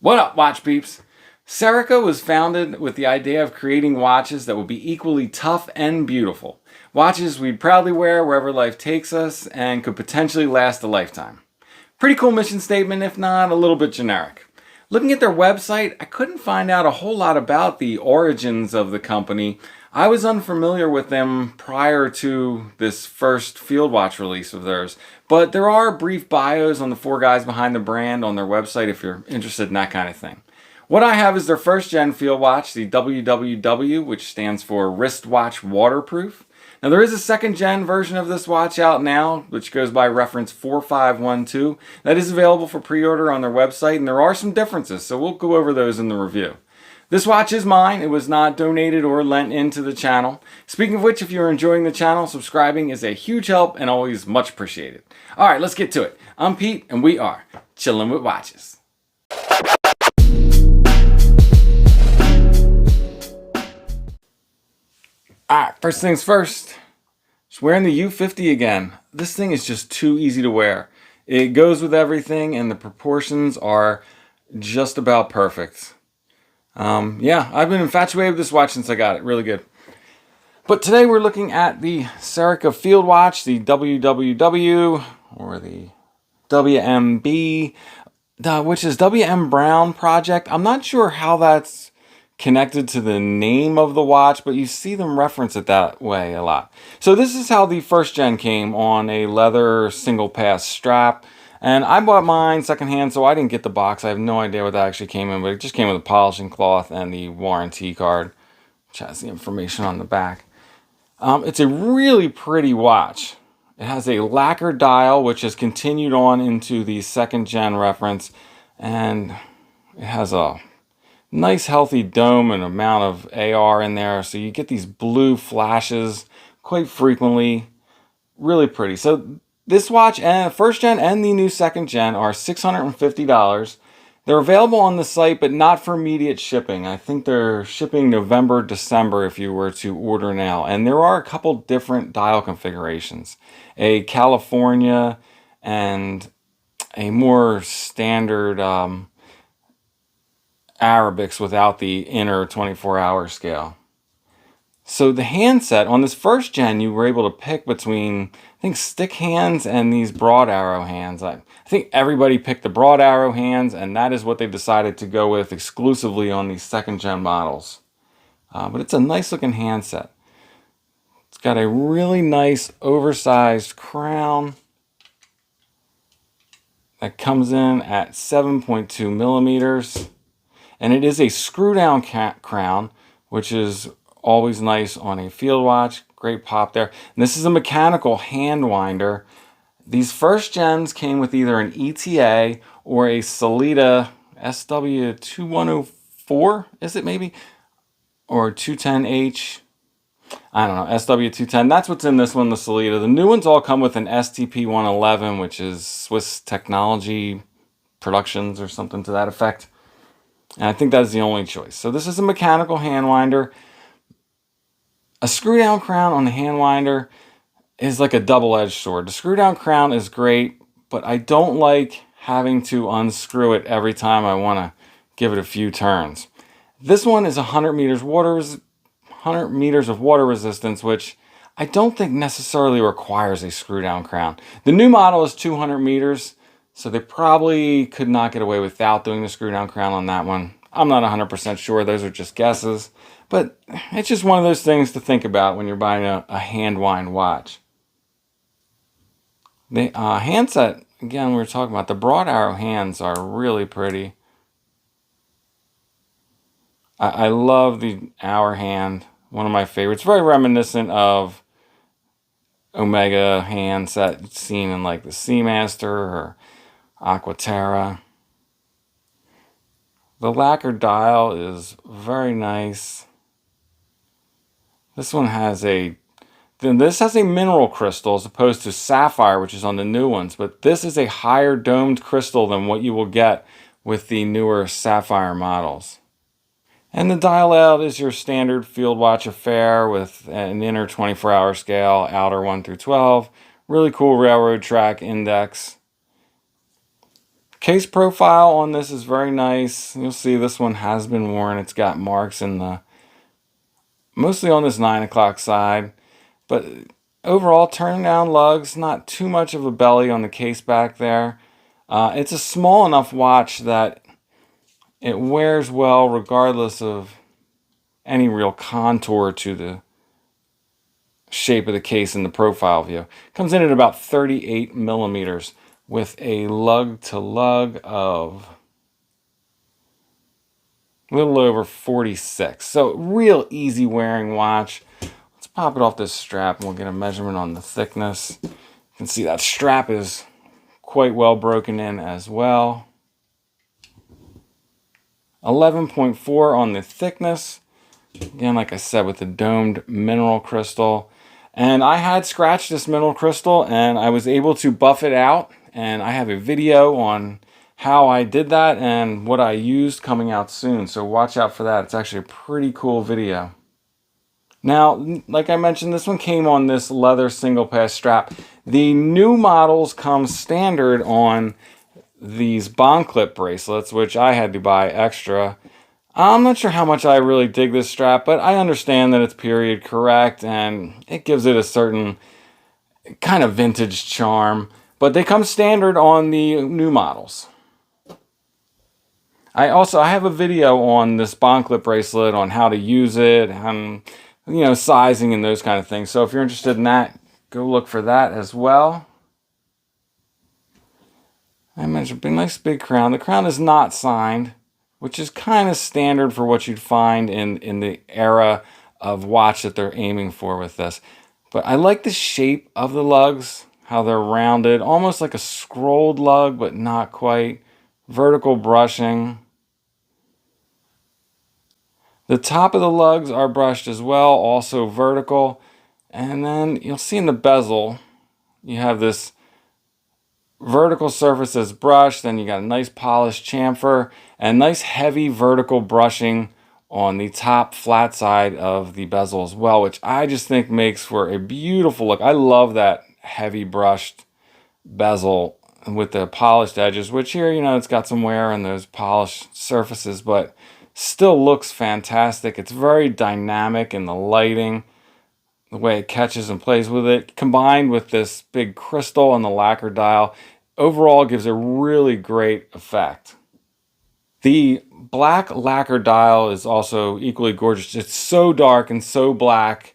What up, watch peeps? Serica was founded with the idea of creating watches that would be equally tough and beautiful. Watches we'd proudly wear wherever life takes us and could potentially last a lifetime. Pretty cool mission statement, if not a little bit generic. Looking at their website, I couldn't find out a whole lot about the origins of the company. I was unfamiliar with them prior to this first field watch release of theirs, but there are brief bios on the four guys behind the brand on their website if you're interested in that kind of thing. What I have is their first gen field watch, the W.W.W, which stands for Wristwatch Waterproof. Now there is a second gen version of this watch out now, which goes by reference 4512. That is available for pre-order on their website, and there are some differences, so we'll go over those in the review. This watch is mine. It was not donated or lent into the channel. Speaking of which, if you're enjoying the channel, subscribing is a huge help and always much appreciated. Alright, let's get to it. I'm Pete, and we are Chillin' with Watches. Alright, first things first. Just wearing the U50 again. This thing is just too easy to wear. It goes with everything, and the proportions are just about perfect. Yeah, I've been infatuated with this watch since I got it. Really good. But today we're looking at the Serica Field Watch, the W.W.W, or the WMB, which is WM Brown Project. I'm not sure how that's connected to the name of the watch, but you see them reference it that way a lot. So this is how the first gen came, on a leather single pass strap. And I bought mine secondhand, so I didn't get the box. I have no idea what that actually came in, but it just came with a polishing cloth and the warranty card, which has the information on the back. It's a really pretty watch. It has a lacquer dial, which has continued on into the second gen reference, and it has a nice healthy dome and amount of AR in there, so you get these blue flashes quite frequently. Really pretty. So this watch, and first gen and the new second gen, are $650. They're available on the site, but not for immediate shipping. I think they're shipping November, December if you were to order now. And there are a couple different dial configurations. A California and a more standard Arabics without the inner 24-hour scale. So the handset, on this first gen, you were able to pick between, I think, stick hands and these broad arrow hands. I think everybody picked the broad arrow hands, and that is what they decided to go with exclusively on these second gen models. But it's a nice looking handset. It's got a really nice oversized crown that comes in at 7.2 millimeters. And it is a screw down crown, which is always nice on a field watch. Great pop there. And this is a mechanical hand winder. These first gens came with either an ETA or a Sellita SW2104, is it maybe? Or 210H. I don't know, SW210. That's what's in this one, the Sellita. The new ones all come with an STP111, which is Swiss Technology Productions or something to that effect. And I think that's the only choice. So this is a mechanical hand winder. A screw down crown on the hand winder is like a double-edged sword. The screw down crown is great, but I don't like having to unscrew it every time I want to give it a few turns. This one is 100 meters of water resistance, which I don't think necessarily requires a screw down crown. The new model is 200 meters. So they probably could not get away without doing the screw down crown on that one. I'm not 100% sure. Those are just guesses. But it's just one of those things to think about when you're buying a hand wind watch. The handset, again, we were talking about, the broad arrow hands are really pretty. I love the hour hand. One of my favorites. Very reminiscent of Omega handset seen in like the Seamaster or Aquaterra. The lacquer dial is very nice. This one has this has a mineral crystal as opposed to sapphire, which is on the new ones, but this is a higher domed crystal than what you will get with the newer sapphire models. And the dial layout is your standard field watch affair with an inner 24-hour scale, outer 1 through 12. Really cool railroad track index. Case profile on this is very nice. You'll see this one has been worn. It's got marks in the, mostly on this 9 o'clock side. But overall, turn down lugs, not too much of a belly on the case back there. It's a small enough watch that it wears well regardless of any real contour to the shape of the case in the profile view. Comes in at about 38 millimeters with a lug to lug of a little over 46. So real easy wearing watch. Let's pop it off this strap and we'll get a measurement on the thickness. You can see that strap is quite well broken in as well. 11.4 on the thickness. Again, like I said, with the domed mineral crystal. And I had scratched this mineral crystal and I was able to buff it out. And I have a video on how I did that and what I used coming out soon. So watch out for that. It's actually a pretty cool video. Now, like I mentioned, this one came on this leather single pass strap. The new models come standard on these bond clip bracelets, which I had to buy extra. I'm not sure how much I really dig this strap, but I understand that it's period correct and it gives it a certain kind of vintage charm. But they come standard on the new models. I have a video on this bond clip bracelet on how to use it and, you know, sizing and those kind of things. So if you're interested in that, go look for that as well. I mentioned a nice big crown. The crown is not signed, which is kind of standard for what you'd find in the era of watch that they're aiming for with this. But I like the shape of the lugs, how they're rounded, almost like a scrolled lug, but not quite. Vertical brushing. The top of the lugs are brushed as well, also vertical. And then you'll see in the bezel, you have this vertical surface that's brushed, then you got a nice polished chamfer and nice heavy vertical brushing on the top flat side of the bezel as well, which I just think makes for a beautiful look. I love that heavy brushed bezel with the polished edges, which here, you know, it's got some wear on those polished surfaces, but still looks fantastic. It's very dynamic in the lighting, the way it catches and plays with it, combined with this big crystal and the lacquer dial, overall gives a really great effect. The black lacquer dial is also equally gorgeous. It's so dark and so black.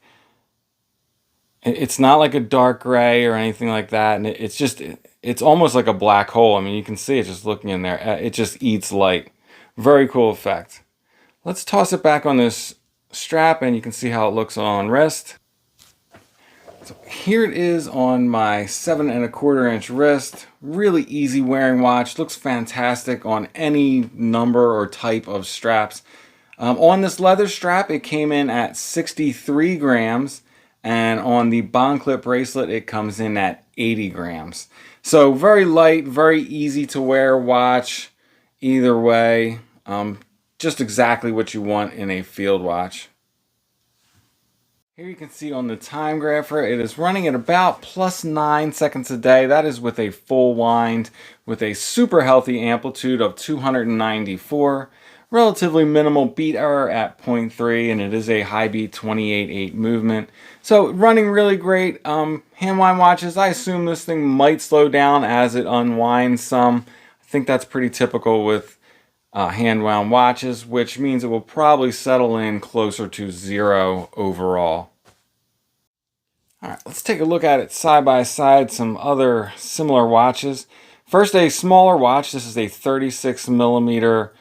It's not like a dark gray or anything like that. And it's almost like a black hole. I mean, you can see it just looking in there. It just eats light. Very cool effect. Let's toss it back on this strap and you can see how it looks on wrist. So here it is on my 7 1/4 inch wrist. Really easy wearing watch. Looks fantastic on any number or type of straps. On this leather strap, it came in at 63 grams. And on the bond clip bracelet, it comes in at 80 grams. So very light, very easy to wear watch. Either way, just exactly what you want in a field watch. Here you can see on the time grapher, it is running at about +9 seconds a day. That is with a full wind, with a super healthy amplitude of 294. Relatively minimal beat error at 0.3, and it is a high beat 28/8 movement. So running really great. Hand wind watches, I assume this thing might slow down as it unwinds some. I think that's pretty typical with hand wound watches, which means it will probably settle in closer to 0 overall. All right, let's take a look at it side by side, some other similar watches. First, a smaller watch. This is a 36 millimeter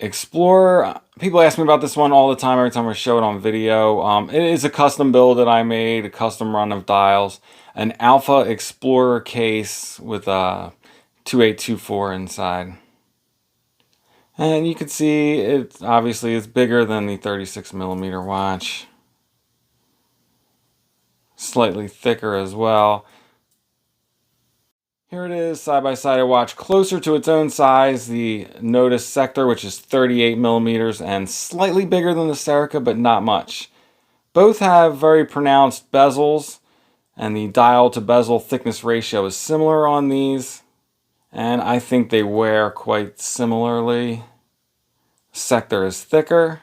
Explorer. People ask me about this one all the time, every time I show it on video. It is a custom build that I made, a custom run of dials. An Alpha Explorer case with a 2824 inside. And you can see it obviously is bigger than the 36 millimeter watch. Slightly thicker as well. Here it is, side by side a watch closer to its own size, the Natos sector, which is 38 millimeters and slightly bigger than the Serica, but not much. Both have very pronounced bezels, and the dial to bezel thickness ratio is similar on these. and I think they wear quite similarly. Sector is thicker,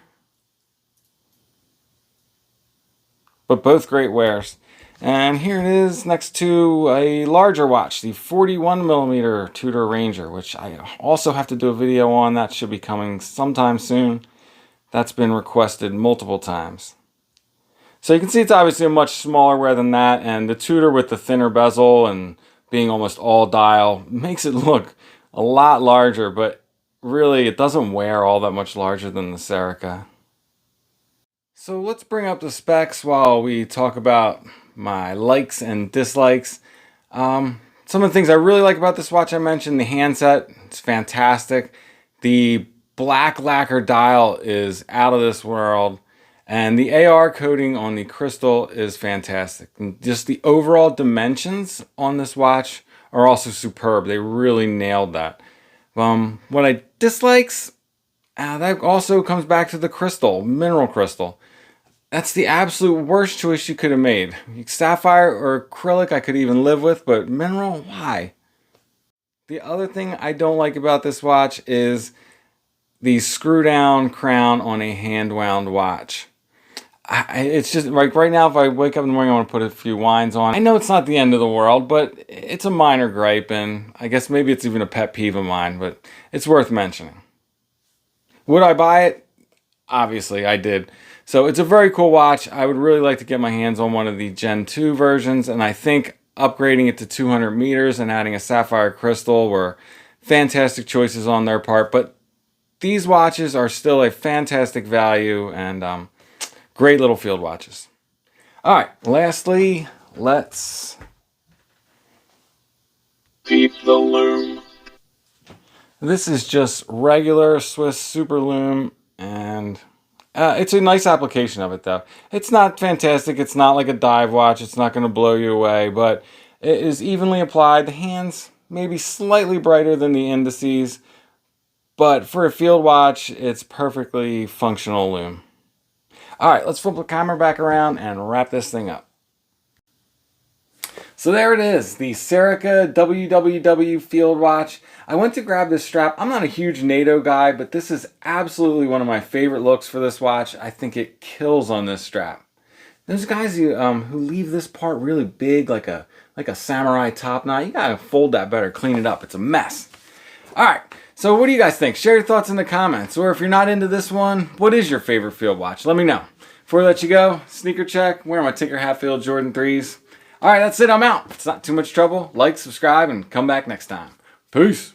but both great wears. And here it is next to a larger watch, the 41mm Tudor Ranger, which I also have to do a video on. That should be coming sometime soon. That's been requested multiple times. So you can see it's obviously a much smaller wear than that, and the Tudor with the thinner bezel and being almost all dial makes it look a lot larger, but really it doesn't wear all that much larger than the Serica. So let's bring up the specs while we talk about my likes and dislikes. Some of the things I really like about this watch, I mentioned the handset. It's fantastic. The black lacquer dial is out of this world. And the AR coating on the crystal is fantastic. And just the overall dimensions on this watch are also superb. They really nailed that. What I dislikes, that also comes back to the crystal, mineral crystal. That's the absolute worst choice you could have made. Sapphire or acrylic I could even live with, but mineral, why? The other thing I don't like about this watch is the screw down crown on a hand wound watch. It's just like right now, if I wake up in the morning, I want to put a few winds on. I know it's not the end of the world, but it's a minor gripe, and I guess maybe it's even a pet peeve of mine, but it's worth mentioning. Would I buy it? Obviously, I did. So it's a very cool watch. I would really like to get my hands on one of the Gen 2 versions, and I think upgrading it to 200 meters and adding a sapphire crystal were fantastic choices on their part, but these watches are still a fantastic value and great little field watches. All right, lastly, let's Peep the Lume. This is just regular Swiss Super Loom, and it's a nice application of it, though. It's not fantastic. It's not like a dive watch. It's not going to blow you away, but it is evenly applied. The hands maybe slightly brighter than the indices, but for a field watch, it's perfectly functional loom. All right, let's flip the camera back around and wrap this thing up. So there it is, the Serica W.W.W field watch. I went to grab this strap. I'm not a huge NATO guy, but this is absolutely one of my favorite looks for this watch. I think it kills on this strap. Those guys who leave this part really big, like a samurai top knot, you gotta fold that better, clean it up. It's a mess. All right, so what do you guys think? Share your thoughts in the comments. Or if you're not into this one, what is your favorite field watch? Let me know. Before I let you go, sneaker check. Wearing my Tinker Hatfield Jordan 3s. All right, that's it. I'm out. If it's not too much trouble, like, subscribe, and come back next time. Peace.